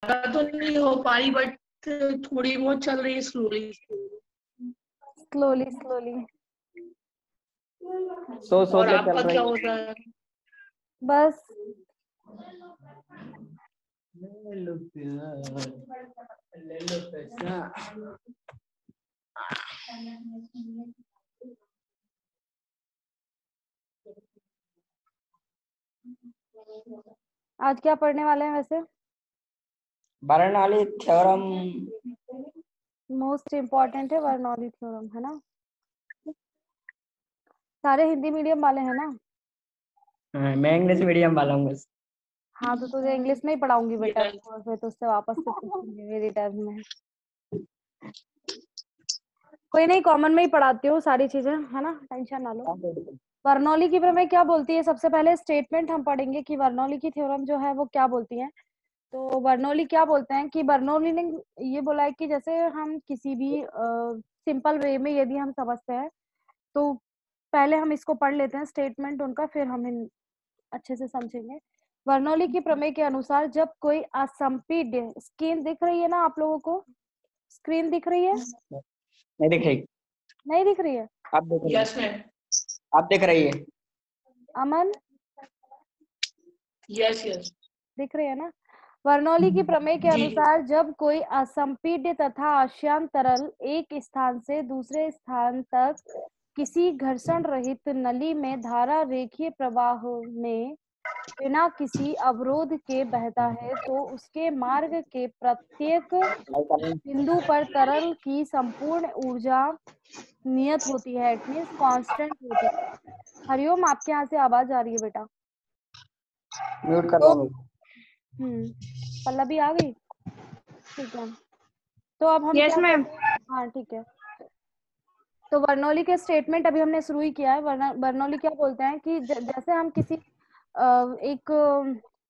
तो नहीं हो पा रही, बट थोड़ी बहुत चल रही है स्लोली स्लोली स्लोली। सो और के आपका चल क्या रही हो रहा है? बस ले लो पैसा। आज क्या पढ़ने वाले हैं वैसे? बर्नौली थ्योरम मोस्ट इम्पोर्टेंट है बर्नौली थ्योरम, है ना? सारे हिंदी मीडियम वाले हैं ना? मैं इंग्लिश मीडियम वाला हूँ बस। हाँ तो तुझे इंग्लिश में ही पढ़ाऊंगी बेटा, Yes. और फिर तुझसे वापस से पूछूंगी मेरी टर्म में। कोई नहीं, कॉमन में ही पढ़ाती हूँ सारी चीजें, है ना, टेंशन ना लो। बर्नौली की प्रमेय क्या बोलती है? सबसे पहले स्टेटमेंट हम पढ़ेंगे कि बर्नौली की थ्योरम जो है वो क्या बोलती है। तो बर्नौली क्या बोलते हैं कि बर्नौली ने ये बोला है कि जैसे हम किसी भी सिंपल वे में यदि हम समझते हैं तो पहले हम इसको पढ़ लेते हैं स्टेटमेंट उनका, फिर हम इन अच्छे से समझेंगे। बर्नौली की प्रमेय के अनुसार जब कोई असंपीड्य, स्क्रीन दिख रही है ना आप लोगों को? स्क्रीन दिख रही है? नहीं दिख रही। नहीं दिख रही है? आप देख रही है? Yes ma'am. आप देख रही है? अमन यस यस दिख रही है ना? बर्नौली की प्रमेय के जी। अनुसार जब कोई असंपीड्य तथा आश्यान तरल एक स्थान से दूसरे स्थान तक किसी घर्षण रहित नली में धारा रेखीय प्रवाह में बिना किसी अवरोध के बहता है तो उसके मार्ग के प्रत्येक बिंदु पर तरल की संपूर्ण ऊर्जा नियत होती है, इट मीन्स कांस्टेंट होती है। हरिओम, आपके यहाँ से आवाज आ रही है बेटा? म्यूट कर तो दो। पल्लवी आ गई? ठीक है, तो अब हम यस क्या मैम। करते हैं? हाँ ठीक है, तो बर्नौली के स्टेटमेंट अभी हमने शुरू ही किया है। बर्नौली क्या बोलते हैं कि जैसे हम किसी एक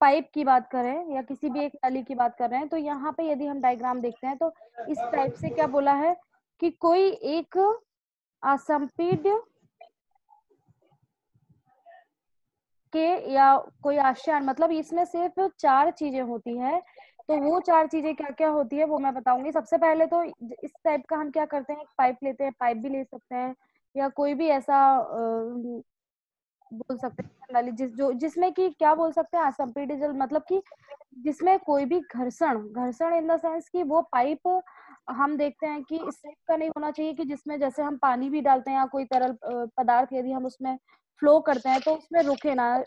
पाइप की बात करें या किसी भी एक नली की बात कर रहे हैं, तो यहाँ पे यदि हम डायग्राम देखते हैं तो इस टाइप से क्या बोला है कि कोई एक असंपीड्य के या कोई आश्यान, मतलब इसमें सिर्फ 4 चीजें होती है। तो वो 4 चीजें क्या क्या होती है वो मैं बताऊंगी। सबसे पहले तो इस टाइप का हम क्या करते हैं, एक पाइप लेते हैं, पाइप भी ले सकते हैं या कोई भी ऐसा बोल सकते हैं नली जिसमें कि क्या बोल सकते हैं, असंपीड्य जल, मतलब कि जिसमें कोई भी घर्षण, घर्षण इन द सेंस कि वो पाइप हम देखते हैं कि इस टाइप का नहीं होना चाहिए कि जिसमें जैसे हम पानी भी डालते हैं या कोई तरल पदार्थ यदि हम उसमें फ्लो करते हैं तो उसमें रुके ना,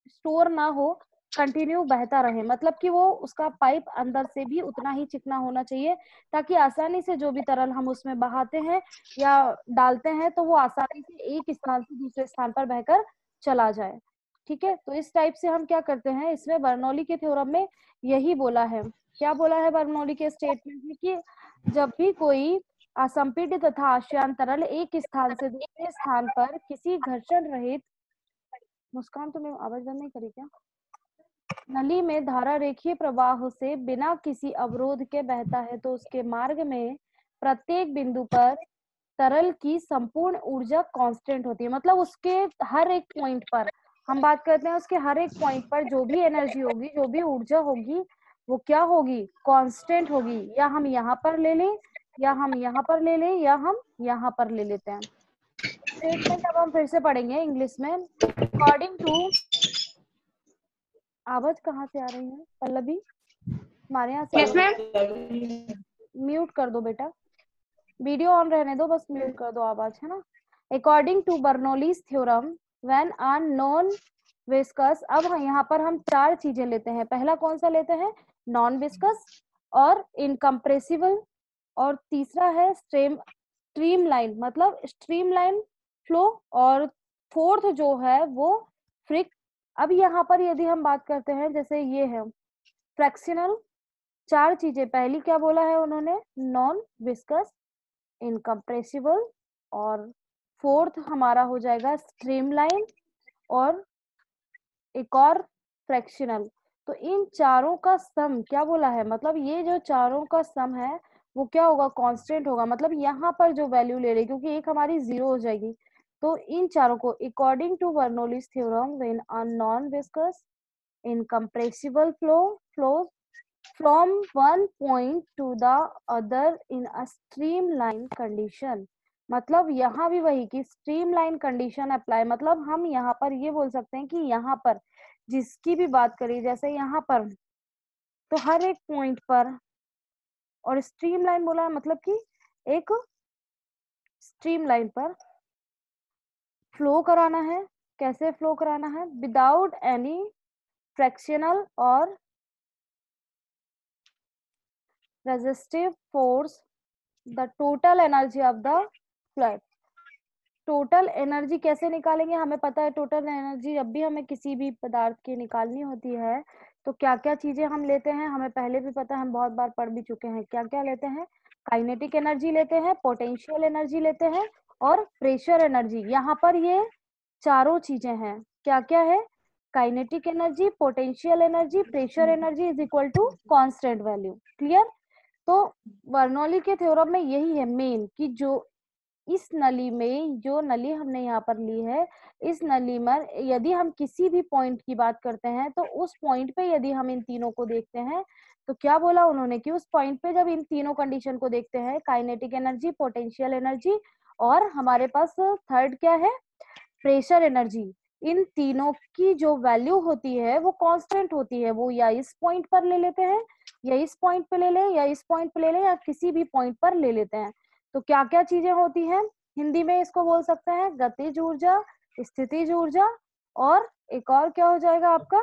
स्टोर ना हो, कंटिन्यू बहता रहे। मतलब कि वो उसका पाइप अंदर से भी उतना ही चिकना होना चाहिए ताकि आसानी से जो भी तरल हम उसमें बहाते हैं या डालते हैं तो वो आसानी से एक स्थान से दूसरे स्थान पर बहकर चला जाए। ठीक है, तो इस टाइप से हम क्या करते हैं, इसमें बर्नौली के थ्योरम में यही बोला है। क्या बोला है बर्नौली के स्टेटमेंट में कि जब भी कोई असंपीड्य तथा आश्यान तरल एक स्थान से दूसरे स्थान पर किसी घर्षण रहित, मुस्कान तुमने आवाज बंद नहीं करी क्या? नली में धारा रेखीय प्रवाह से बिना किसी अवरोध के बहता है तो उसके मार्ग में प्रत्येक बिंदु पर तरल की संपूर्ण ऊर्जा कांस्टेंट होती है। मतलब उसके हर एक पॉइंट पर हम बात करते हैं, उसके हर एक पॉइंट पर जो भी एनर्जी होगी, जो भी ऊर्जा होगी, वो क्या होगी, कांस्टेंट होगी। या हम यहाँ पर ले लें या हम यहाँ पर ले लें या हम यहाँ पर ले लेते हैं। स्टेटमेंट अब हम फिर से पढ़ेंगे इंग्लिश में। अकॉर्डिंग टू, आवाज कहाँ से आ रही है पल्लवी? हमारे यहाँ से यस मैम। म्यूट कर दो बेटा, वीडियो ऑन रहने दो, बस म्यूट कर दो आवाज, है ना। According to Bernoulli's theorem when a non viscous, अब यहाँ पर हम 4 चीजें लेते हैं। पहला कौन सा लेते हैं, नॉन विस्कस और इनकम्प्रेसिबल, और तीसरा है स्ट्रीमलाइन, मतलब स्ट्रीमलाइन फ्लो, और फोर्थ जो है वो फ्रिक। अब यहाँ पर यदि हम बात करते हैं, जैसे ये है फ्रैक्शनल, 4 चीजें। पहली क्या बोला है उन्होंने, नॉन विस्कस, इनकम्प्रेसिबल, और फोर्थ हमारा हो जाएगा स्ट्रीमलाइन, और एक और फ्रैक्शनल। तो इन चारों का सम क्या बोला है, मतलब ये जो चारों का सम है वो क्या होगा, कांस्टेंट होगा। मतलब यहाँ पर जो वैल्यू ले रही, क्योंकि एक हमारी 0 हो जाएगी, तो इन चारों को according to Bernoulli's theorem when a non viscous, incompressible flow, from one point to the other in a streamline condition। मतलब यहाँ भी वही कि स्ट्रीमलाइन कंडीशन अप्लाई, मतलब हम यहाँ पर ये बोल सकते हैं कि यहाँ पर जिसकी भी बात करें, जैसे यहाँ पर तो हर एक पॉइंट पर, और स्ट्रीमलाइन बोला है मतलब कि एक स्ट्रीमलाइन पर फ्लो कराना है। कैसे फ्लो कराना है? विदाउट एनी फ्रैक्शनल और resistive force the total energy of the flood. Total energy कैसे निकालेंगे? हमें पता है टोटल एनर्जी जब भी हमें किसी भी पदार्थ की निकालनी होती है तो क्या क्या चीजें हम लेते हैं, हमें पहले भी पता है, हम बहुत बार पढ़ भी चुके हैं। क्या क्या लेते हैं? काइनेटिक एनर्जी लेते हैं, पोटेंशियल एनर्जी लेते हैं और प्रेशर एनर्जी। यहाँ पर ये चारों चीजें हैं। क्या क्या है? Kinetic energy, potential energy, pressure energy is equal to constant value. Clear? तो बर्नौली के थ्योरम में यही है मेन, कि जो इस नली में, जो नली हमने यहाँ पर ली है, इस नली में यदि हम किसी भी पॉइंट की बात करते हैं तो उस पॉइंट पे यदि हम इन तीनों को देखते हैं तो क्या बोला उन्होंने कि उस पॉइंट पे जब इन तीनों कंडीशन को देखते हैं, काइनेटिक एनर्जी, पोटेंशियल एनर्जी और हमारे पास थर्ड क्या है, प्रेशर एनर्जी, इन तीनों की जो वैल्यू होती है वो कांस्टेंट होती है। वो या इस पॉइंट पर ले लेते हैं, या इस पॉइंट पे ले लें, या इस पॉइंट पे ले लें, या किसी भी पॉइंट पर ले लेते हैं। तो क्या क्या चीजें होती हैं? हिंदी में इसको बोल सकते हैं गतिज ऊर्जा, स्थितिज ऊर्जा, और एक और क्या हो जाएगा आपका,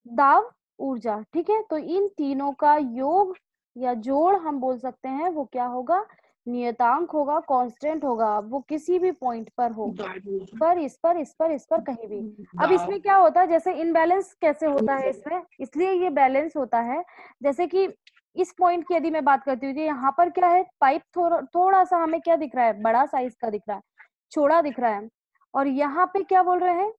दाब ऊर्जा। ठीक है, तो इन तीनों का योग या जोड़ हम बोल सकते हैं वो क्या होगा, नियतांक होगा, कांस्टेंट होगा। वो किसी भी पॉइंट पर हो, पर इस पर, इस पर, इस पर, कहीं भी। अब इसमें क्या होता है, जैसे इनबैलेंस कैसे होता है इसमें, इसलिए ये बैलेंस होता है। जैसे कि इस पॉइंट की यदि मैं बात करती हूँ, यहाँ पर क्या है, पाइप थोड़ा सा हमें क्या दिख रहा है, बड़ा साइज का दिख रहा है, चौड़ा दिख रहा है, और यहाँ पे क्या बोल रहे हैं,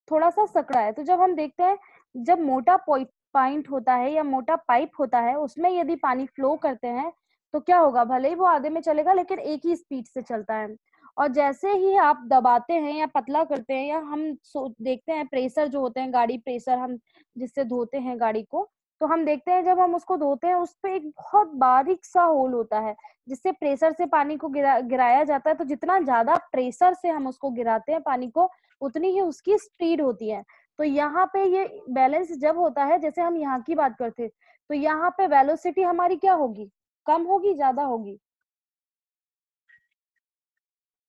थोड़ा सा सकड़ा है। तो जब हम देखते हैं, जब मोटा पॉइंट होता है या मोटा पाइप होता है, उसमें यदि पानी फ्लो करते हैं तो क्या होगा, भले ही वो आधे में चलेगा लेकिन एक ही स्पीड से चलता है। और जैसे ही आप दबाते हैं या पतला करते हैं, या हम देखते हैं प्रेशर जो होते हैं, गाड़ी प्रेशर हम जिससे धोते हैं गाड़ी को, तो हम देखते हैं जब हम उसको धोते हैं उस पे एक बहुत बारीक सा होल होता है जिससे प्रेशर से पानी को गिराया जाता है। तो जितना ज्यादा प्रेशर से हम उसको गिराते हैं पानी को, उतनी ही उसकी स्पीड होती है। तो यहाँ पे ये बैलेंस जब होता है, जैसे हम यहाँ की बात करते हैं, तो यहाँ पे वेलोसिटी हमारी क्या होगी, कम होगी, ज्यादा होगी?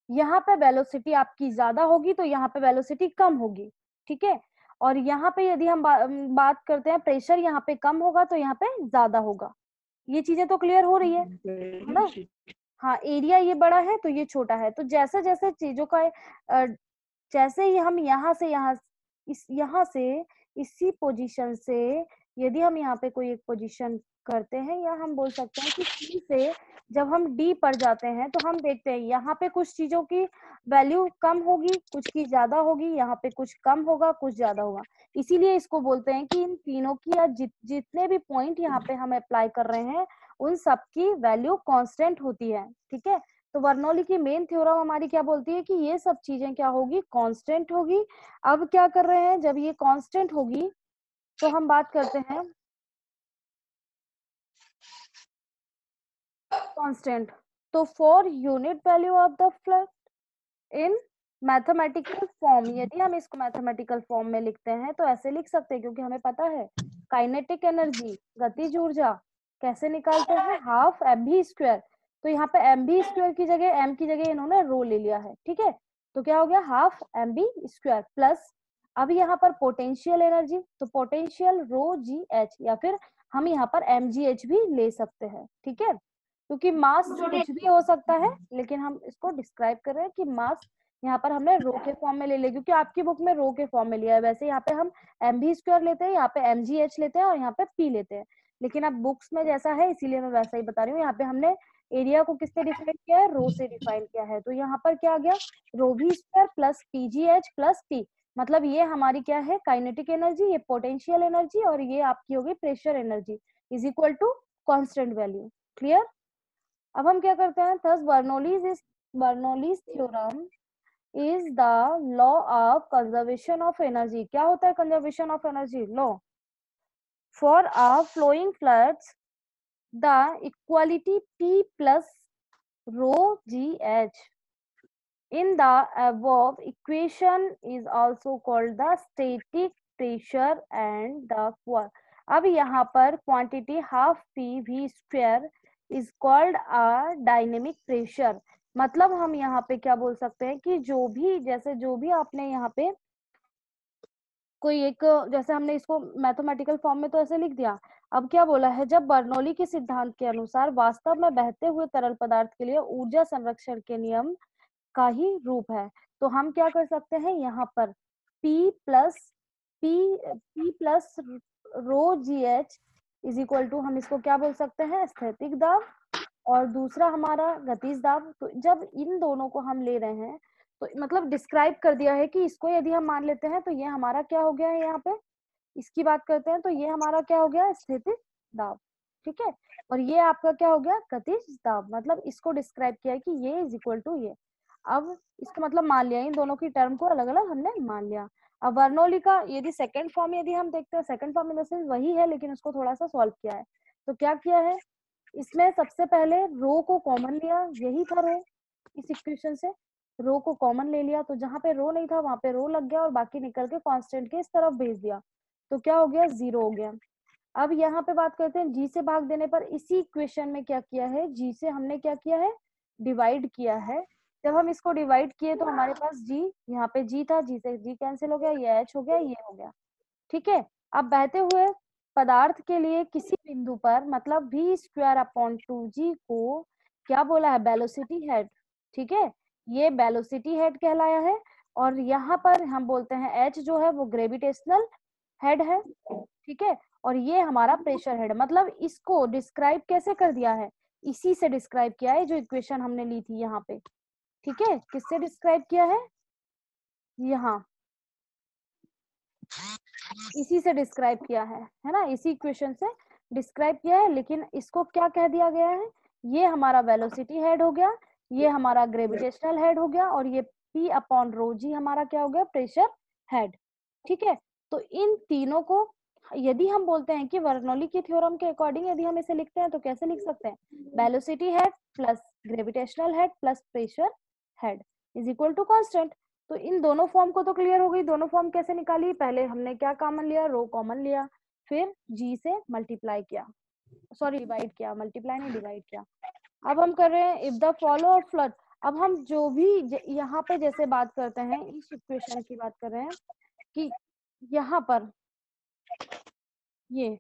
यहाँ पे वेलोसिटी आपकी ज्यादा होगी तो यहाँ पे वेलोसिटी कम होगी। ठीक है, और यहाँ पे यदि हम बात करते हैं, प्रेशर यहाँ पे कम होगा तो यहाँ पे ज्यादा होगा। ये चीजें तो क्लियर हो रही है ना? हाँ, एरिया ये बड़ा है तो ये छोटा है। तो जैसे जैसे चीजों का जैसे ही हम यहाँ से यहाँ से इसी पोजीशन से यदि हम यहाँ पे कोई एक पोजीशन करते हैं, या हम बोल सकते हैं कि सी से जब हम डी पर जाते हैं तो हम देखते हैं यहाँ पे कुछ चीजों की वैल्यू कम होगी, कुछ की ज्यादा होगी, यहाँ पे कुछ कम होगा, कुछ ज्यादा होगा। इसीलिए इसको बोलते हैं कि इन तीनों की या जितने भी पॉइंट यहाँ पे हम अप्लाई कर रहे हैं उन सब की वैल्यू कांस्टेंट होती है। ठीक है, तो बर्नौली की मेन थ्योरम हमारी क्या बोलती है कि ये सब चीजें क्या होगी, कांस्टेंट होगी। अब क्या कर रहे हैं, जब ये कांस्टेंट होगी तो हम बात करते हैं कांस्टेंट। तो for unit value of the flood in mathematical form, यदि हम इसको मैथमेटिकल फॉर्म में लिखते हैं तो ऐसे लिख सकते हैं, क्योंकि हमें पता है काइनेटिक एनर्जी, गतिज ऊर्जा कैसे निकालते हैं, हाफ एम भी स्क्वायर। तो यहाँ पे एम भी स्क्वायर की जगह, एम की जगह इन्होंने रो ले लिया है। ठीक है, तो क्या हो गया, half M B square plus, अब यहाँ पर पोटेंशियल एनर्जी, तो पोटेंशियल रो जी एच, या फिर हम यहाँ पर एम जी एच भी ले सकते हैं। ठीक है, क्योंकि मास कुछ भी हो सकता है, लेकिन हम इसको डिस्क्राइब कर रहे हैं कि मास यहाँ पर हमने रो के फॉर्म में ले लिया, क्योंकि आपकी बुक में रो के फॉर्म में लिया है। वैसे यहाँ पे हम एम बी स्क्वायर लेते हैं, यहाँ पे एम जी एच लेते हैं, और यहाँ पे पी लेते हैं। लेकिन अब बुक्स में जैसा है इसीलिए मैं वैसा ही बता रही हूँ। यहाँ पे हमने एरिया को किससे डिफाइन किया है, रो से डिफाइन किया है। तो यहाँ पर क्या आ गया, रो भी square plus P G H plus T, मतलब ये हमारी क्या है, काइनेटिक एनर्जी, ये पोटेंशियल एनर्जी, और ये आपकी होगी pressure energy, is equal to constant value. Clear? अब हम क्या करते हैं, thus Bernoulli's theorem is the law of conservation of energy. क्या होता है conservation of energy law? For a flowing floods, the equality P plus rho GH in the above equation is also called the static pressure and the अब यहाँ पर quantity half PV square is called a dynamic pressure. मतलब हम यहाँ पे क्या बोल सकते हैं कि जो भी आपने यहाँ पे कोई एक, जैसे हमने इसको मैथमेटिकल फॉर्म में तो ऐसे लिख दिया। अब क्या बोला है, जब बर्नौली के सिद्धांत के अनुसार वास्तव में बहते हुए तरल पदार्थ के लिए ऊर्जा संरक्षण के नियम का ही रूप है, तो हम क्या कर सकते हैं यहाँ पर P plus rho GH is equal to, हम इसको क्या बोल सकते हैं, स्थैतिक दाब, और दूसरा हमारा गतिज दाब। तो जब इन दोनों को हम ले रहे हैं तो मतलब डिस्क्राइब कर दिया है कि इसको यदि हम मान लेते हैं तो ये हमारा क्या हो गया है, यहाँ पे इसकी बात करते हैं तो ये हमारा क्या हो गया, स्थितिज दाब, ठीक है। और ये आपका क्या हो गया, गतिज दाब। मतलब इसको डिस्क्राइब किया है कि ये इज इक्वल टू ये। अब इसका मतलब मान लिया, इन दोनों की टर्म को अलग अलग हमने मान लिया। अब बर्नौली का यदि सेकंड फॉर्म यदि हम देखते हैं, second form in the sense वही है लेकिन उसको थोड़ा सा सॉल्व किया है। तो क्या किया है, इसमें सबसे पहले रो को कॉमन लिया, यही था रो, इस इक्वेशन से रो को कॉमन ले लिया, तो जहां पे रो नहीं था वहां पे रो लग गया और बाकी निकल के कांस्टेंट के इस तरफ भेज दिया, तो क्या हो गया, 0 हो गया। अब यहाँ पे बात करते हैं जी से भाग देने पर। इसी इक्वेशन में क्या किया है, जी से हमने क्या किया है, डिवाइड किया है। जब हम इसको डिवाइड किए तो हमारे पास जी, यहाँ पे जी था, जी से जी कैंसिल हो गया, ये एच हो गया, ये हो गया, ठीक है। अब बहते हुए पदार्थ के लिए किसी बिंदु पर मतलब v²/2g को क्या बोला है, वेलोसिटी हेड, ठीक है, ये वेलोसिटी हेड कहलाया है। और यहाँ पर हम बोलते हैं h जो है वो ग्रेविटेशनल हेड है, ठीक है, और ये हमारा प्रेशर हेड। मतलब इसको डिस्क्राइब कैसे कर दिया है, इसी से डिस्क्राइब किया है जो इक्वेशन हमने ली थी यहाँ पे, ठीक है। किससे डिस्क्राइब किया है, यहाँ इसी से डिस्क्राइब किया है ना, इसी इक्वेशन से डिस्क्राइब किया है। लेकिन इसको क्या कह दिया गया है, ये हमारा वेलोसिटी हेड हो गया, ये हमारा ग्रेविटेशनल हेड हो गया, और ये P/ρg हमारा क्या हो गया, प्रेशर हेड, ठीक है। तो इन तीनों को यदि हम बोलते हैं कि बर्नौली की थ्योरम के अकॉर्डिंग यदि हम इसे लिखते हैं तो कैसे लिख सकते हैं, velocity head plus gravitational head plus pressure head is equal to constant. तो इन दोनों फॉर्म को तो क्लियर हो गई, दोनों फॉर्म कैसे निकाली, पहले हमने क्या कॉमन लिया, रो कॉमन लिया, फिर जी से मल्टीप्लाई किया, सॉरी डिवाइड किया, मल्टीप्लाई नहीं डिवाइड किया। अब हम कर रहे हैं if the follow of flood. अब हम जो भी यहाँ पे जैसे बात करते हैं, इस इक्वेशन की बात कर रहे हैं कि यहाँ पर ये,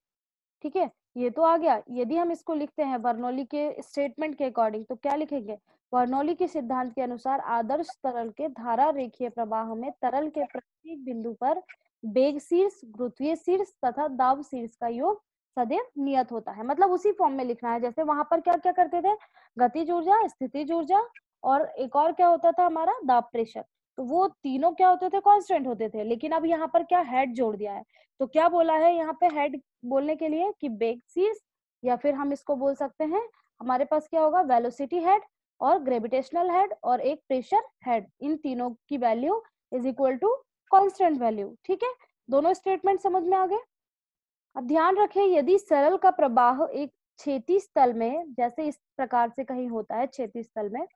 ठीक है, ये तो आ गया। यदि हम इसको लिखते हैं बर्नौली के स्टेटमेंट के अकॉर्डिंग तो क्या लिखेंगे, बर्नौली के सिद्धांत के अनुसार आदर्श तरल के धारा रेखीय प्रवाह में तरल के प्रत्येक बिंदु पर वेग शीर्ष, गुरुत्वीय शीर्ष तथा दाब शीर्ष का योग सदैव नियत होता है। मतलब उसी फॉर्म में लिखना है, जैसे वहां पर क्या क्या करते थे, गतिज ऊर्जा, स्थितिज ऊर्जा, और एक और क्या होता था हमारा, दाब प्रेशर, तो वो तीनों क्या होते थे, कांस्टेंट होते थे। लेकिन अब यहाँ पर क्या हेड जोड़ दिया है, तो क्या बोला है यहाँ पे हेड बोलने के लिए कि वेग शीर्ष, या फिर हम इसको बोल सकते हैं हमारे पास क्या होगा, वेलोसिटी हेड और ग्रेविटेशनल हेड और एक प्रेशर हेड, इन तीनों की value is equal to constant value, ठीक है। दोनों स्टेटमेंट समझ में आ गए। अब ध्यान रखें, यदि सरल का प्रवाह एक क्षैतिज तल में, जैसे इस प्रकार से कहीं होता है क्षैतिज तल में,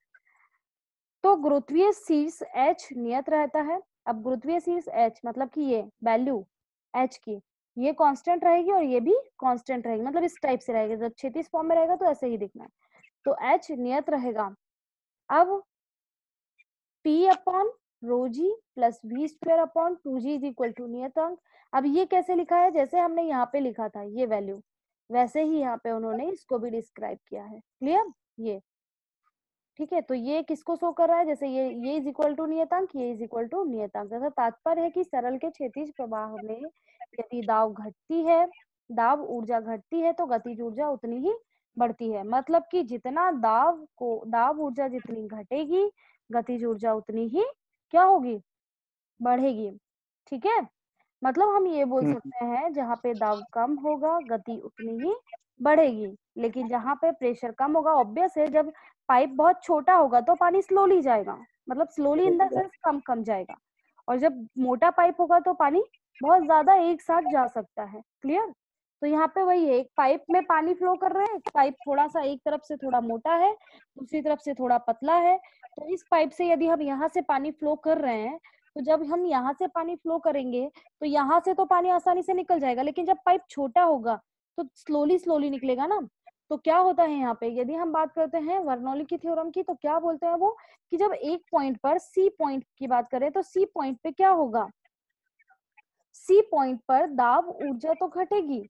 तो गुरुत्वीय शीर्ष h नियत रहता है। अब गुरुत्वीय शीर्ष h मतलब कि ये वैल्यू h की ये कांस्टेंट रहेगी और ये भी कांस्टेंट रहेगी, मतलब इस टाइप से रहेगा, जब क्षैतिज फॉर्म में रहेगा तो ऐसे ही दिखना है, तो h नियत रहेगा। अब P/ρg plus v²/2g is equal to नियतांक। अब ये कैसे लिखा है, जैसे हमने यहाँ पे लिखा था ये वैल्यू, वैसे ही यहाँ पे उन्होंने इसको भी डिस्क्राइब किया है, क्लियर, ये ठीक है। तो ये किसको शो कर रहा है, जैसे ये इज इक्वल टू नियतांक, ये इज इक्वल टू नियतांक। जैसा तात्पर्य है कि सरल के क्षैतिज प्रवाह में यदि दाब घटती है, दाब ऊर्जा घटती है तो गतिज ऊर्जा उतनी ही बढ़ती है। मतलब कि जितना दाब ऊर्जा जितनी घटेगी, गतिज ऊर्जा उतनी ही क्या होगी, बढ़ेगी, ठीक है। मतलब हम ये बोल सकते हैं जहाँ पे दाब कम होगा गति उतनी ही बढ़ेगी, लेकिन जहाँ पे प्रेशर कम होगा, ऑब्वियस है जब पाइप बहुत छोटा होगा तो पानी स्लोली जाएगा, मतलब स्लोली इन द सेंस कम कम जाएगा, और जब मोटा पाइप होगा तो पानी बहुत ज्यादा एक साथ जा सकता है, क्लियर। तो यहाँ पे वही है, एक पाइप में पानी फ्लो कर रहा है, पाइप थोड़ा सा एक तरफ से थोड़ा मोटा है, दूसरी तरफ से थोड़ा पतला है। तो इस पाइप से यदि हम यहाँ से पानी फ्लो कर रहे हैं, तो जब हम यहाँ से पानी फ्लो करेंगे तो यहाँ से तो पानी आसानी से निकल जाएगा, लेकिन जब पाइप छोटा होगा तो स्लोली स्लोली निकलेगा ना। तो क्या होता है यहाँ पे, यदि हम बात करते हैं बर्नौली की थ्योरम की, तो क्या बोलते हैं वो, कि जब एक पॉइंट पर, सी पॉइंट की बात करें, तो सी पॉइंट पे क्या होगा, सी पॉइंट पर दाब ऊर्जा तो घटेगी,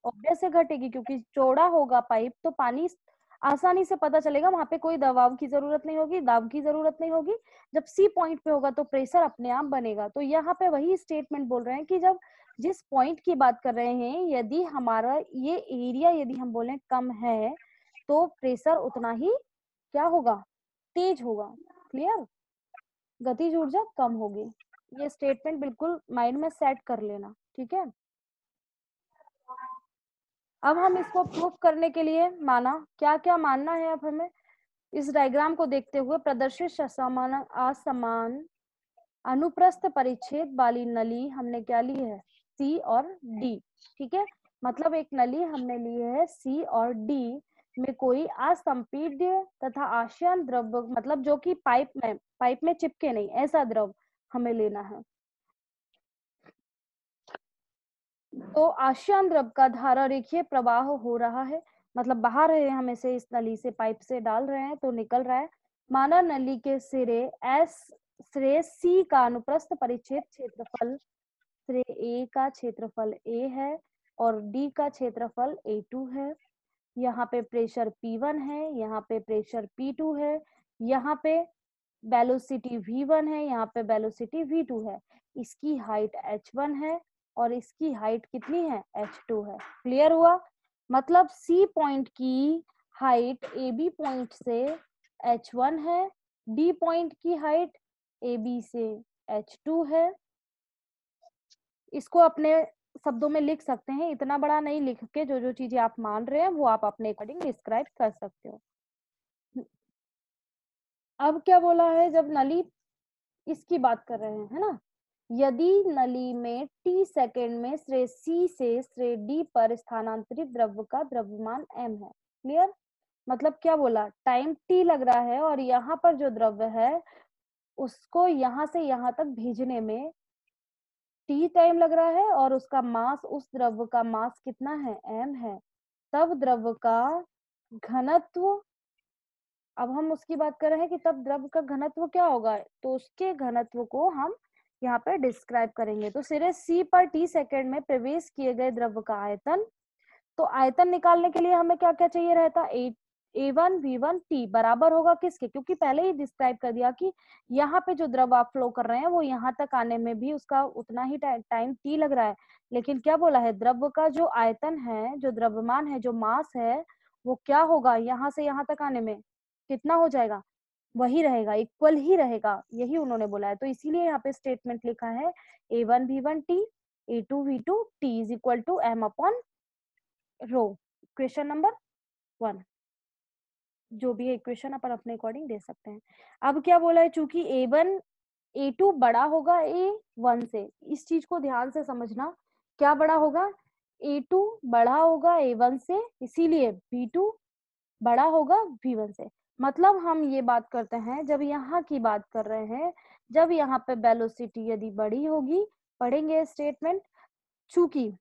ऑब्वियस से घटेगी, क्योंकि चौड़ा होगा पाइप तो पानी आसानी से पता चलेगा, वहां पे कोई दबाव की जरूरत नहीं होगी, दाब की जरूरत नहीं होगी। जब सी पॉइंट पे होगा तो प्रेशर अपने आप बनेगा। तो यहाँ पे वही स्टेटमेंट बोल रहे हैं कि जब जिस पॉइंट की बात कर रहे हैं, यदि हमारा ये एरिया यदि हम बोले कम है, तो प्रेशर उतना ही क्या होगा, तेज होगा। क्लियर, गतिज ऊर्जा कम होगी। ये स्टेटमेंट बिल्कुल माइंड में सेट कर लेना, ठीक है। अब हम इसको प्रूव करने के लिए माना, क्या क्या मानना है अब हमें, इस डायग्राम को देखते हुए प्रदर्शित असमान अनुप्रस्थ परिच्छेद वाली नली हमने क्या ली है, सी और डी, ठीक है। मतलब एक नली हमने ली है सी और डी में कोई असंपीड्य तथा आश्यान द्रव, मतलब जो कि पाइप में चिपके नहीं, ऐसा द्रव हमें लेना है। तो आश्यान द्रव का धारा रेखीय प्रवाह हो रहा है, मतलब बहा रहे हैं हम इसे, इस नली से पाइप से डाल रहे हैं तो निकल रहा है। माना नली के सिरे सी का अनुप्रस्थ परिच्छेद क्षेत्रफल सिरे ए का क्षेत्रफल ए है और डी का क्षेत्रफल A2 है। यहाँ पे प्रेशर P1 है, यहाँ पे प्रेशर P2 है, यहाँ पे वेलोसिटी V1 है, यहाँ पे वेलोसिटी V2 है। इसकी हाइट H1 है और इसकी हाइट कितनी है, H2 है। क्लियर हुआ, मतलब C पॉइंट की हाइट AB पॉइंट से H1 है, D पॉइंट की हाइट AB से H2 है। इसको अपने शब्दों में लिख सकते हैं, इतना बड़ा नहीं लिख के, जो जो चीजें आप मान रहे हैं वो आप अपने अकॉर्डिंग डिस्क्राइब कर सकते हो। अब क्या बोला है, जब नली इसकी बात कर रहे हैं, है ना, यदि नली में t सेकेंड में श्रेय C से श्रेय D पर स्थानांतरित द्रव्य का द्रव्यमान m है। क्लियर, मतलब क्या बोला, टाइम t लग रहा है और यहाँ पर जो द्रव्य है उसको यहाँ से यहाँ तक भेजने में t टाइम लग रहा है और उसका मास, उस द्रव्य का मास कितना है, m है। तब द्रव्य का घनत्व, अब हम उसकी बात कर रहे हैं कि तब द्रव्य का घनत्व क्या होगा, तो उसके घनत्व को हम यहाँ पे डिस्क्राइब करेंगे। तो सिरे C पर t सेकेंड में प्रवेश किए गए द्रव्य का आयतन, तो आयतन निकालने के लिए हमें क्या क्या चाहिए रहता, A1 V1 T बराबर होगा किसके, क्योंकि पहले ही डिस्क्राइब कर दिया कि यहाँ पे जो द्रव आप फ्लो कर रहे हैं वो यहाँ तक आने में भी उसका उतना ही टाइम T लग रहा है। लेकिन क्या बोला है, द्रव्य का जो आयतन है, जो द्रव्यमान है, जो मास है, वो क्या होगा, यहाँ से यहाँ तक आने में कितना हो जाएगा, वही रहेगा, इक्वल ही रहेगा, यही उन्होंने बोला है। तो इसीलिए यहाँ पे स्टेटमेंट लिखा है A1 V1 T A2 V2 T is equal to m upon rho. Question number 1, जो भी इक्वेशन अपन अपने अकॉर्डिंग दे सकते हैं। अब क्या बोला है, चूंकि A1 A2 बड़ा होगा A1 से, इस चीज को ध्यान से समझना, क्या बड़ा होगा, A2 बड़ा होगा A1 से, इसीलिए V2 बड़ा होगा V1 से। मतलब हम ये बात करते हैं, जब यहाँ की बात कर रहे हैं, जब यहाँ पे वेलोसिटी यदि बड़ी होगी, पढ़ेंगे स्टेटमेंट, चूंकि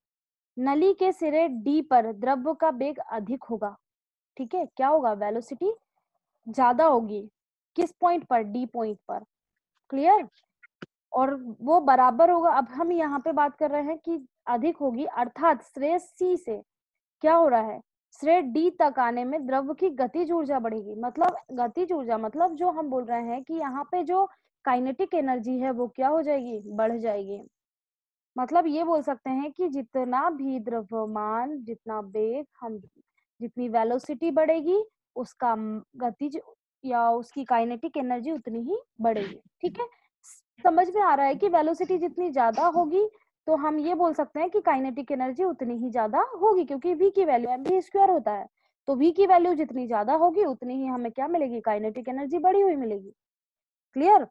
नली के सिरे D पर द्रव्य का वेग अधिक होगा, ठीक है, क्या होगा, वेलोसिटी ज्यादा होगी, किस पॉइंट पर, डी पॉइंट पर। क्लियर, और वो बराबर होगा, अब हम यहाँ पे बात कर रहे हैं कि अधिक होगी, अर्थात श्रेय सी से क्या हो रहा है, श्रेय डी तक आने में द्रव्य की गतिज ऊर्जा बढ़ेगी। मतलब गतिज ऊर्जा, मतलब जो हम बोल रहे हैं कि यहाँ पे जो काइनेटिक एनर्जी है वो क्या हो जाएगी, बढ़ जाएगी। मतलब ये बोल सकते हैं कि जितना भी द्रव्यमान, जितना वेग, हम जितनी वेलोसिटी बढ़ेगी, उसका गतिज या उसकी काइनेटिक एनर्जी उतनी ही बढ़ेगी। ठीक है, समझ में आ रहा है कि वेलोसिटी जितनी ज्यादा होगी तो हम ये बोल सकते हैं कि काइनेटिक एनर्जी उतनी ही ज्यादा होगी, क्योंकि v की वैल्यू mv स्क्वायर होता है। तो v की वैल्यू जितनी ज्यादा होगी उतनी ही हमें क्या मिलेगी, काइनेटिक एनर्जी बढ़ी हुई मिलेगी। क्लियर,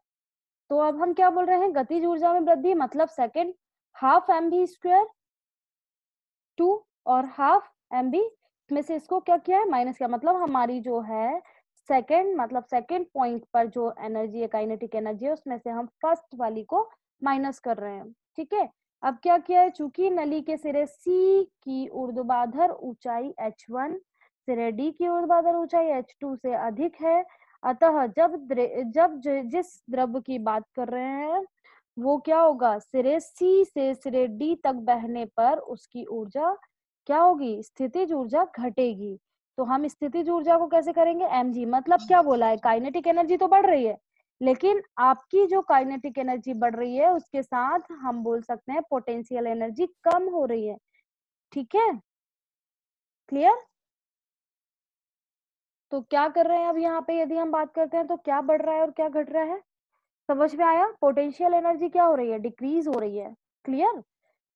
तो अब हम क्या बोल रहे हैं, गतिज ऊर्जा में वृद्धि, मतलब second half mv square two और हाफ mb में से इसको क्या किया है, माइनस किया। मतलब हमारी जो है सेकंड पॉइंट पर जो एनर्जी है, काइनेटिक एनर्जी है, उसमें से हम फर्स्ट वाली को माइनस कर रहे हैं। ठीक है, अब क्या किया है, चूंकि नली के सिरे C की ऊर्ध्वाधर ऊंचाई h1 सिरे D की ऊर्ध्वाधर ऊंचाई h2 से अधिक है, अतः जब जिस द्रव की बात कर रहे हैं वो क्या होगा, सिरे C से सिरे D तक बहने पर उसकी ऊर्जा क्या होगी, स्थितिज ऊर्जा घटेगी। तो हम स्थितिज ऊर्जा को कैसे करेंगे, mg। मतलब क्या बोला है, काइनेटिक एनर्जी तो बढ़ रही है, लेकिन आपकी जो काइनेटिक एनर्जी बढ़ रही है उसके साथ हम बोल सकते हैं पोटेंशियल एनर्जी कम हो रही है। ठीक है, क्लियर। तो क्या कर रहे हैं अब यहाँ पे, यदि हम बात करते हैं तो क्या बढ़ रहा है और क्या घट रहा है, समझ में आया। पोटेंशियल एनर्जी क्या हो रही है, डिक्रीज हो रही है। क्लियर।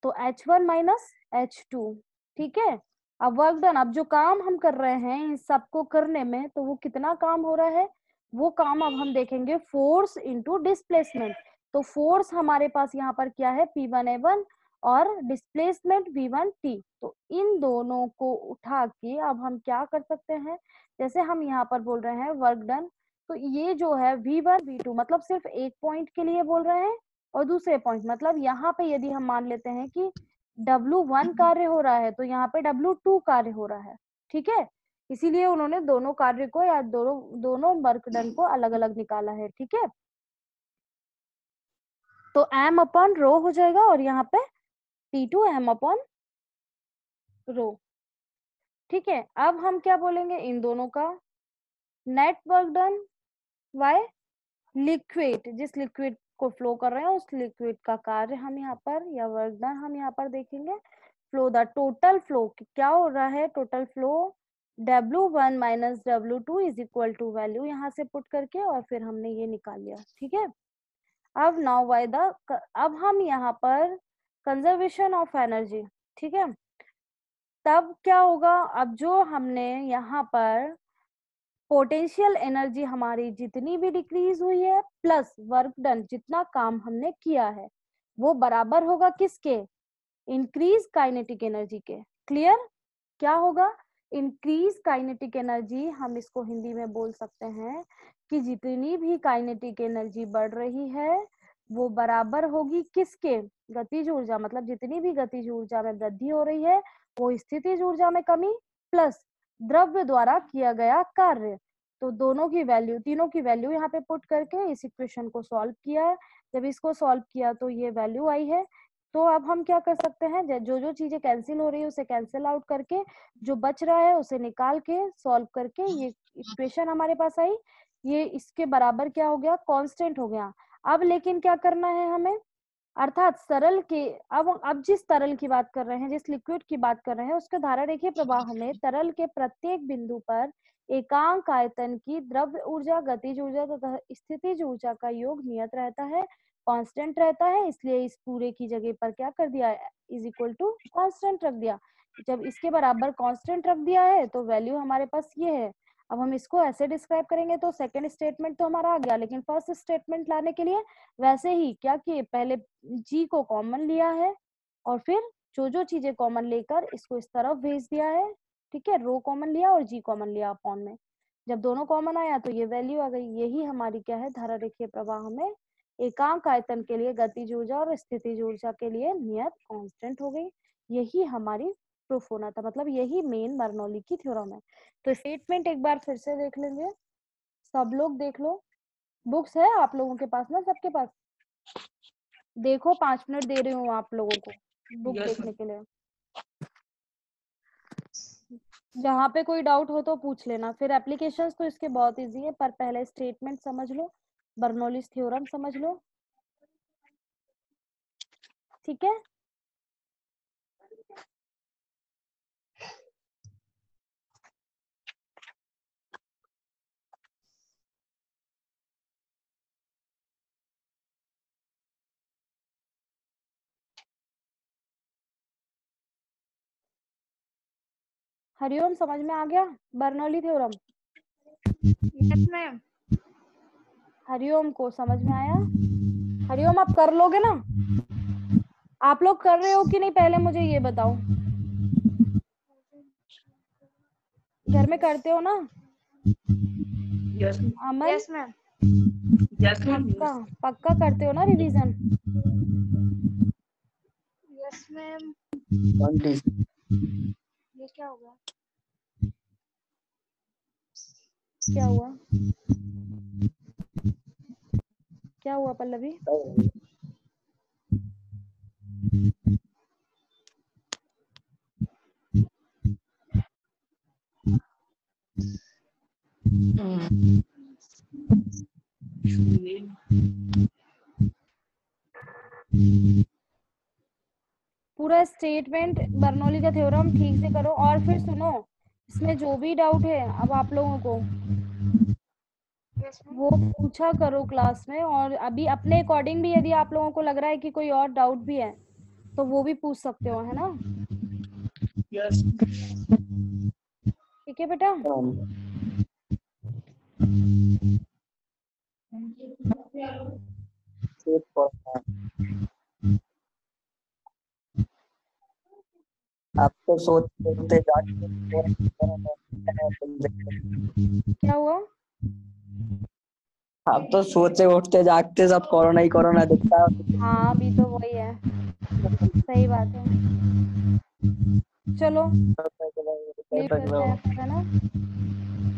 तो H1 माइनस H2। ठीक है, अब वर्क डन, अब जो काम हम कर रहे हैं इन सबको करने में, तो वो कितना काम हो रहा है, वो काम अब हम देखेंगे फोर्स इनटू डिस्प्लेसमेंट। तो फोर्स हमारे पास यहाँ पर क्या है, P1A1 और डिस्प्लेसमेंट V1T। तो इन दोनों को उठा के अब हम क्या कर सकते हैं, जैसे हम यहाँ पर बोल रहे हैं वर्क डन, तो ये जो है V1 V2 मतलब सिर्फ एक पॉइंट के लिए बोल रहे हैं, और दूसरे पॉइंट मतलब यहाँ पे यदि हम मान लेते हैं कि W1 कार्य हो रहा है तो यहाँ पे W2 कार्य हो रहा है। ठीक है, इसीलिए उन्होंने दोनों कार्य को या दोनों वर्क डन को अलग अलग निकाला है। ठीक है, तो m अपॉन रो हो जाएगा और यहाँ पे T2 m अपॉन रो। ठीक है, अब हम क्या बोलेंगे, इन दोनों का net work done by liquid, जिस लिक्विड को फ्लो कर रहे हैं उस लिक्विड का कार्य हम यहाँ पर या वर्क डन हम यहाँ पर देखेंगे। फ्लो द टोटल फ्लो, क्या हो रहा है, total flow W1 minus W2 is equal to value यहाँ से पुट करके, और फिर हमने ये निकाल लिया। ठीक है, अब नाउ बाय द, अब हम यहाँ पर कंजर्वेशन ऑफ एनर्जी। ठीक है, तब क्या होगा, अब जो हमने यहाँ पर पोटेंशियल एनर्जी हमारी जितनी भी डिक्रीज हुई है प्लस वर्क डन जितना काम हमने किया है, वो बराबर होगा किसके, इंक्रीज काइनेटिक एनर्जी के। क्लियर, क्या होगा, इंक्रीज काइनेटिक एनर्जी, हम इसको हिंदी में बोल सकते हैं कि जितनी भी काइनेटिक एनर्जी बढ़ रही है वो बराबर होगी किसके, गतिज ऊर्जा, मतलब जितनी भी गतिज ऊर्जा में वृद्धि हो रही है वो स्थितिज ऊर्जा में कमी प्लस द्रव्य द्वारा किया गया कार्य। तो दोनों की वैल्यू, तीनों की वैल्यू यहाँ पे पुट करके इस इक्वेशन को सॉल्व किया है। जब इसको सॉल्व किया तो ये वैल्यू आई है। तो अब हम क्या कर सकते हैं, जो जो चीजें कैंसिल हो रही है उसे कैंसिल आउट करके, जो बच रहा है उसे निकाल के सॉल्व करके ये इक्वेशन हमारे पास आई। ये इसके बराबर क्या हो गया, कांस्टेंट हो गया। अब लेकिन क्या करना है हमें, अर्थात सरल के, अब जिस तरल की बात कर रहे हैं, जिस लिक्विड की बात कर रहे हैं, उसके धारा रेखीय प्रवाह में तरल के प्रत्येक बिंदु पर एकांक आयतन की द्रव्य ऊर्जा, गतिज ऊर्जा तथा स्थितिज ऊर्जा का योग नियत रहता है, कांस्टेंट रहता है। इसलिए इस पूरे की जगह पर क्या कर दिया, इज इक्वल टू कांस्टेंट रख दिया। जब इसके बराबर कांस्टेंट रख दिया है तो वैल्यू हमारे पास ये है। अब हम इसको ऐसे डिस्क्राइब करेंगे तो सेकंड स्टेटमेंट तो हमारा आ गया, लेकिन फर्स्ट स्टेटमेंट लाने के लिए वैसे ही क्या किए, पहले जी को कॉमन लिया है और फिर जो जो चीजें कॉमन लेकर इसको इस तरफ भेज दिया है। ठीक है, रो कॉमन लिया और जी कॉमन लिया अपॉन में, जब दोनों कॉमन आया तो ये वैल्यू आ गई। यही हमारी क्या है, धारा रेखीय प्रवाह में एकांक आयतन के लिए गतिज ऊर्जा और स्थितिज ऊर्जा के लिए नियत कांस्टेंट हो गई। यही हमारी प्रूफ होना था, मतलब यही मेन बर्नौली की थ्योरम है। तो स्टेटमेंट एक बार फिर से देख लेंगे, सब लोग देख लो, बुक्स है आप लोगों के पास ना, सबके पास, देखो 5 मिनट दे रही हूँ आप लोगों को बुक देखने के लिए। जहाँ पे कोई डाउट हो तो पूछ लेना। फिर एप्लीकेशंस तो इसके बहुत इजी है, पर पहले स्टेटमेंट समझ लो, बर्नौलीज थ्योरम समझ लो। ठीक है, हरिओम समझ में आ गया Bernoulli theorem? Yes ma'am. Hariom को समझ में आया? हरिओम आप कर लोगे ना? आप लोग कर रहे हो कि नहीं, पहले मुझे ये बताओ। घर में करते हो ना yes Aman? Yes ma'am. Yes ma'am पक्का पक्का करते हो ना रिवीजन? Yes ma'am. 20 ये क्या होगा? क्या हुआ? क्या हुआ पल्लवी? पूरा स्टेटमेंट बर्नौली का थ्योरम ठीक से करो और फिर सुनो, इसमें जो भी डाउट है अब आप लोगों को यस मैम। वो पूछा करो क्लास में, और अभी अपने अकॉर्डिंग भी यदि आप लोगों को लग रहा है कि कोई और डाउट भी है तो वो भी पूछ सकते हो, है ना? यस ठीक है बेटा। आप तो सोचते जागते क्या हुआ? आप तो सोचे उठते जागते सब कोरोना ही कोरोना दिखता है। हाँ अभी तो वही है, सही बात है। चलो लीव करते हैं फिर, है ना?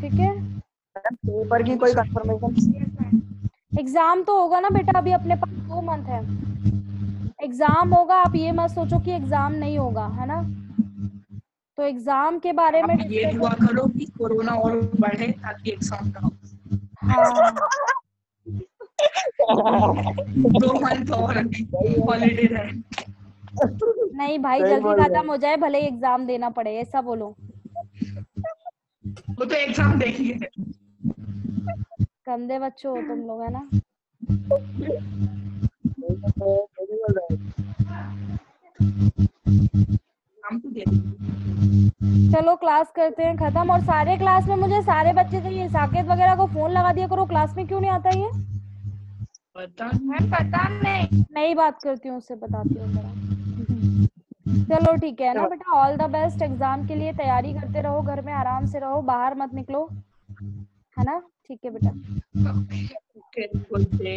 ठीक है। पेपर की कोई कंफर्मेशन? एग्जाम तो होगा ना बेटा, अभी अपने पास 2 मंथ है। एग्जाम होगा, आप ये मत सोचो कि एग्जाम नहीं होगा, है ना? तो एग्जाम के बारे में आप ये डिस्कस। दुआ करो कि कोरोना और बढ़े ताकि एग्जाम ना हो। हाँ 2 मंथ और हॉलीडे रहे। नहीं भाई, सही जल्दी बोल रहे खत्म हो जाए, भले एग्जाम देना पड़े, ऐसा बोलो। वो तो एग्जाम देखिए। गंदे बच्चे हो तुम लोग, है ना? हम तो देखिए। चलो क्लास करते हैं खत्म, और सारे क्लास में मुझे सारे बच्चे चाहिए। साकेत वगैरह को फोन लगा दिया करो, क्लास में क्यों नहीं आता ये? पता मैम पता नहीं। नहीं बात करती हूँ उससे, बताती हूँ जरा। चलो ठीक है ना बेटा, ऑल द बेस्ट। एग्जाम के लिए तैयारी करते रहो, घर में आराम से रहो, बाहर मत निकलो, है ना? ठीक है बेटा। नहीं। Okay good day.